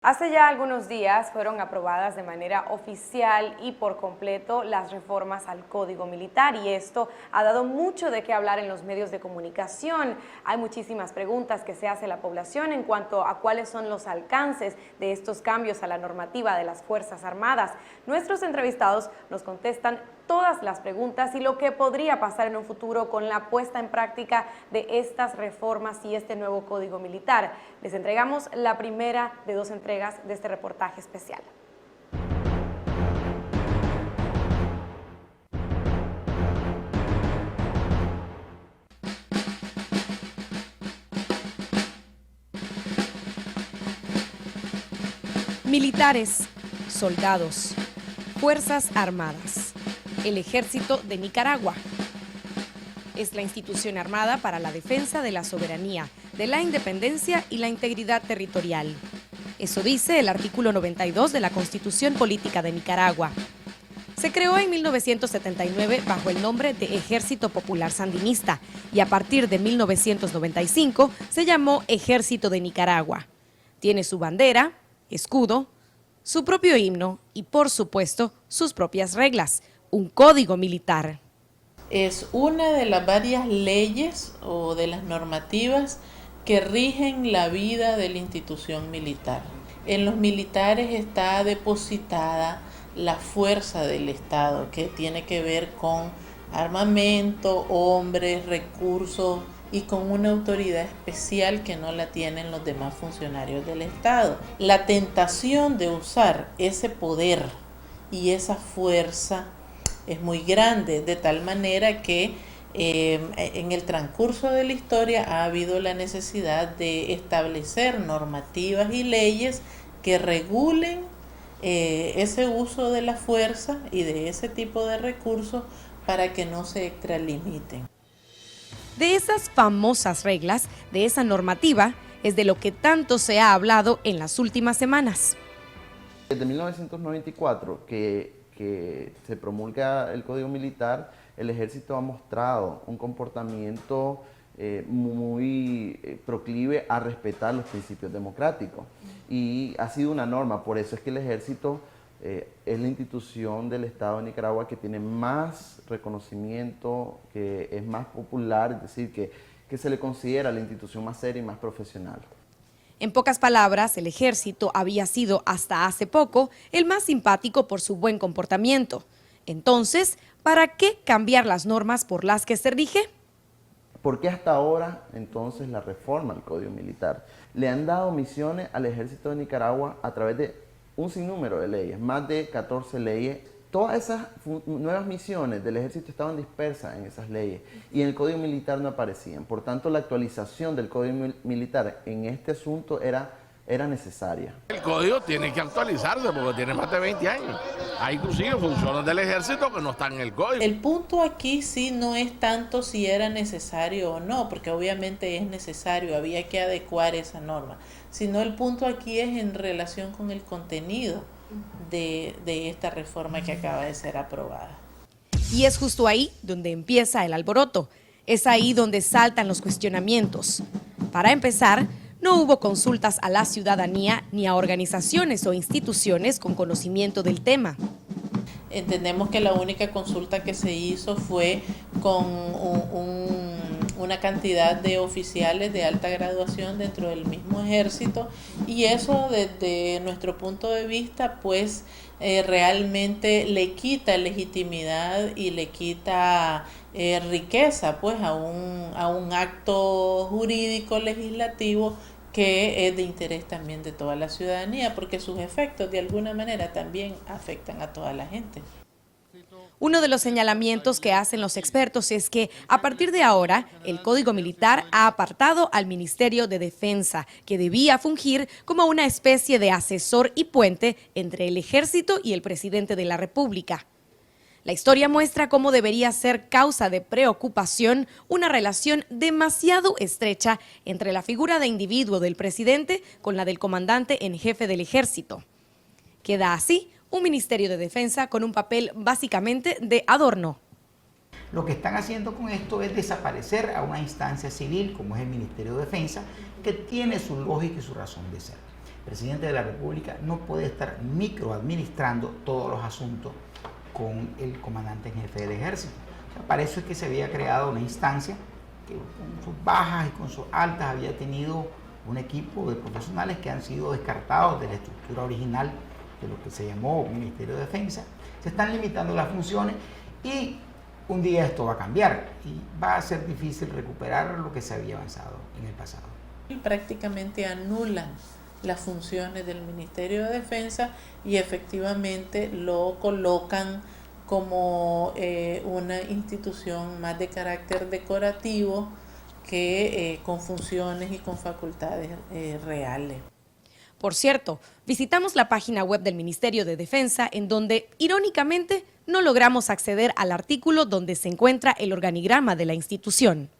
Hace ya algunos días fueron aprobadas de manera oficial y por completo las reformas al Código Militar y esto ha dado mucho de qué hablar en los medios de comunicación. Hay muchísimas preguntas que se hace la población en cuanto a cuáles son los alcances de estos cambios a la normativa de las Fuerzas Armadas. Nuestros entrevistados nos contestan todas las preguntas y lo que podría pasar en un futuro con la puesta en práctica de estas reformas y este nuevo Código Militar. Les entregamos la primera de dos entregas de este reportaje especial. Militares, soldados, Fuerzas Armadas, el Ejército de Nicaragua. Es la institución armada para la defensa de la soberanía, de la independencia y la integridad territorial. Eso dice el artículo 92 de la Constitución Política de Nicaragua. Se creó en 1979 bajo el nombre de Ejército Popular Sandinista y a partir de 1995 se llamó Ejército de Nicaragua. Tiene su bandera, escudo, su propio himno y, por supuesto, sus propias reglas, un código militar. Es una de las varias leyes o de las normativas que rigen la vida de la institución militar. En los militares está depositada la fuerza del Estado, que tiene que ver con armamento, hombres, recursos y con una autoridad especial que no la tienen los demás funcionarios del Estado. La tentación de usar ese poder y esa fuerza es muy grande, de tal manera que en el transcurso de la historia ha habido la necesidad de establecer normativas y leyes que regulen ese uso de la fuerza y de ese tipo de recursos para que no se extralimiten. De esas famosas reglas, de esa normativa, es de lo que tanto se ha hablado en las últimas semanas. Desde 1994 que se promulga el Código Militar, el Ejército ha mostrado un comportamiento muy proclive a respetar los principios democráticos y ha sido una norma. Por eso es que el Ejército es la institución del Estado de Nicaragua que tiene más reconocimiento, que es más popular, es decir, que se le considera la institución más seria y más profesional. En pocas palabras, el Ejército había sido hasta hace poco el más simpático por su buen comportamiento. Entonces, ¿para qué cambiar las normas por las que se rige? ¿Por qué hasta ahora entonces la reforma al Código Militar? Le han dado misiones al Ejército de Nicaragua a través de un sinnúmero de leyes, más de 14 leyes. Todas esas nuevas misiones del Ejército estaban dispersas en esas leyes y en el Código Militar no aparecían. Por tanto, la actualización del Código Militar en este asunto era necesaria. El Código tiene que actualizarse porque tiene más de 20 años. Hay inclusive funciones del Ejército que no están en el Código. El punto aquí sí no es tanto si era necesario o no, porque obviamente es necesario, había que adecuar esa norma, sino el punto aquí es en relación con el contenido de esta reforma que acaba de ser aprobada. Y es justo ahí donde empieza el alboroto, es ahí donde saltan los cuestionamientos. Para empezar, no hubo consultas a la ciudadanía ni a organizaciones o instituciones con conocimiento del tema. Entendemos que la única consulta que se hizo fue con una cantidad de oficiales de alta graduación dentro del mismo ejército y eso desde nuestro punto de vista pues realmente le quita legitimidad y le quita riqueza pues a un acto jurídico legislativo que es de interés también de toda la ciudadanía, porque sus efectos de alguna manera también afectan a toda la gente. Uno de los señalamientos que hacen los expertos es que a partir de ahora el Código Militar ha apartado al Ministerio de Defensa, que debía fungir como una especie de asesor y puente entre el Ejército y el presidente de la República. La historia muestra cómo debería ser causa de preocupación una relación demasiado estrecha entre la figura de individuo del presidente con la del comandante en jefe del ejército. Queda así un Ministerio de Defensa con un papel básicamente de adorno. Lo que están haciendo con esto es desaparecer a una instancia civil como es el Ministerio de Defensa, que tiene su lógica y su razón de ser. El presidente de la República no puede estar microadministrando todos los asuntos con el comandante en jefe del ejército. O sea, para eso es que se había creado una instancia que con sus bajas y con sus altas había tenido un equipo de profesionales que han sido descartados de la estructura original de lo que se llamó Ministerio de Defensa. Se están limitando las funciones y un día esto va a cambiar y va a ser difícil recuperar lo que se había avanzado en el pasado. Prácticamente anulan las funciones del Ministerio de Defensa y efectivamente lo colocan como una institución más de carácter decorativo que con funciones y con facultades reales. Por cierto, visitamos la página web del Ministerio de Defensa, en donde, irónicamente, no logramos acceder al artículo donde se encuentra el organigrama de la institución.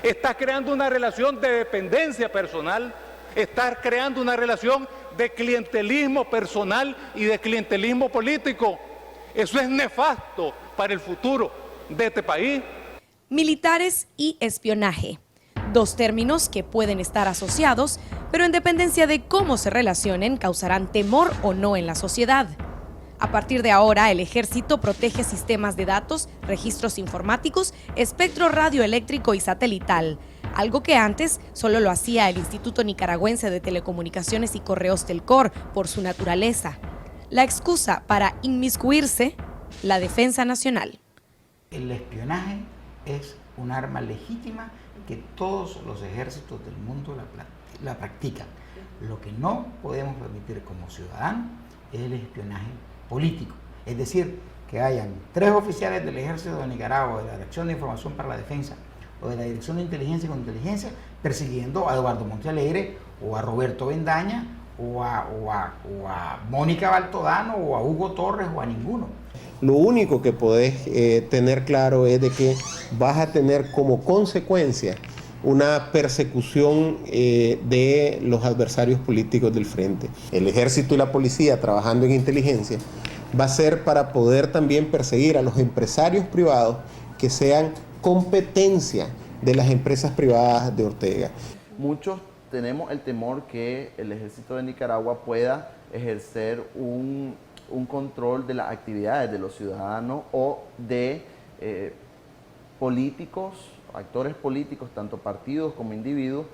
Está creando una relación de dependencia personal, está creando una relación de clientelismo personal y de clientelismo político. Eso es nefasto para el futuro de este país. Militares y espionaje. Dos términos que pueden estar asociados, pero en dependencia de cómo se relacionen, causarán temor o no en la sociedad. A partir de ahora, el Ejército protege sistemas de datos, registros informáticos, espectro radioeléctrico y satelital, algo que antes solo lo hacía el Instituto Nicaragüense de Telecomunicaciones y Correos Telcor por su naturaleza. La excusa para inmiscuirse, la defensa nacional. El espionaje es un arma legítima que todos los ejércitos del mundo la practican. Lo que no podemos permitir como ciudadanos es el espionaje político. Es decir, que hayan 3 oficiales del Ejército de Nicaragua, de la Dirección de Información para la Defensa o de la Dirección de Inteligencia y Contrainteligencia, persiguiendo a Eduardo Montealegre o a Roberto Bendaña o a Mónica Baltodano o a Hugo Torres o a ninguno. Lo único que podés tener claro es de que vas a tener como consecuencia una persecución de los adversarios políticos del frente. El ejército y la policía trabajando en inteligencia va a ser para poder también perseguir a los empresarios privados que sean competencia de las empresas privadas de Ortega. Muchos tenemos el temor que el ejército de Nicaragua pueda ejercer un control de las actividades de los ciudadanos o de políticos, actores políticos, tanto partidos como individuos,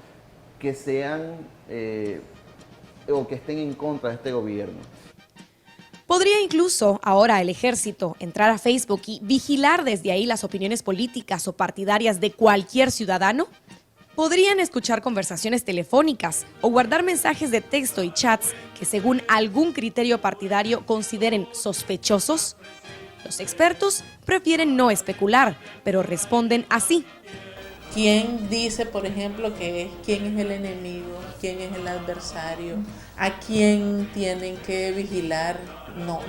que sean o que estén en contra de este gobierno. ¿Podría incluso ahora el Ejército entrar a Facebook y vigilar desde ahí las opiniones políticas o partidarias de cualquier ciudadano? ¿Podrían escuchar conversaciones telefónicas o guardar mensajes de texto y chats que según algún criterio partidario consideren sospechosos? Los expertos prefieren no especular, pero responden así. ¿Quién dice, por ejemplo, quién es el enemigo, quién es el adversario, a quién tienen que vigilar?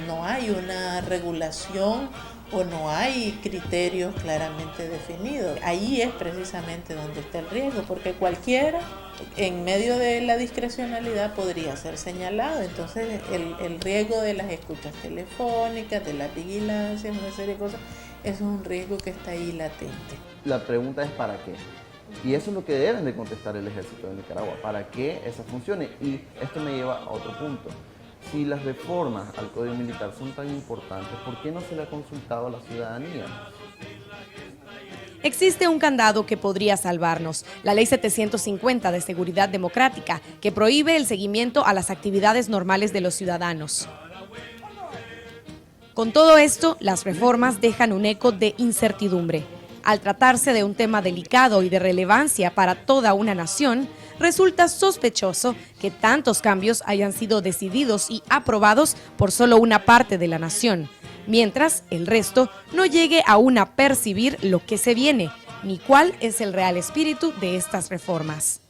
No hay una regulación o no hay criterios claramente definidos. Ahí es precisamente donde está el riesgo, porque cualquiera en medio de la discrecionalidad podría ser señalado. Entonces el riesgo de las escuchas telefónicas, de las vigilancias, una serie de cosas, eso es un riesgo que está ahí latente. La pregunta es ¿para qué? Y eso es lo que deben de contestar el ejército de Nicaragua. ¿Para qué esas funciones? Y esto me lleva a otro punto. Si las reformas al Código Militar son tan importantes, ¿por qué no se le ha consultado a la ciudadanía? Existe un candado que podría salvarnos, la Ley 750 de Seguridad Democrática, que prohíbe el seguimiento a las actividades normales de los ciudadanos. Con todo esto, las reformas dejan un eco de incertidumbre. Al tratarse de un tema delicado y de relevancia para toda una nación, resulta sospechoso que tantos cambios hayan sido decididos y aprobados por solo una parte de la nación, mientras el resto no llegue aún a percibir lo que se viene, ni cuál es el real espíritu de estas reformas.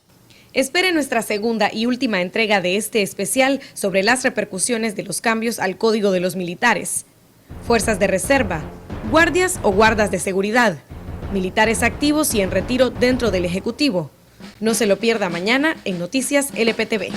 Espere nuestra segunda y última entrega de este especial sobre las repercusiones de los cambios al Código de los Militares. Fuerzas de reserva, guardias o guardas de seguridad, militares activos y en retiro dentro del Ejecutivo. No se lo pierda mañana en Noticias LPTV.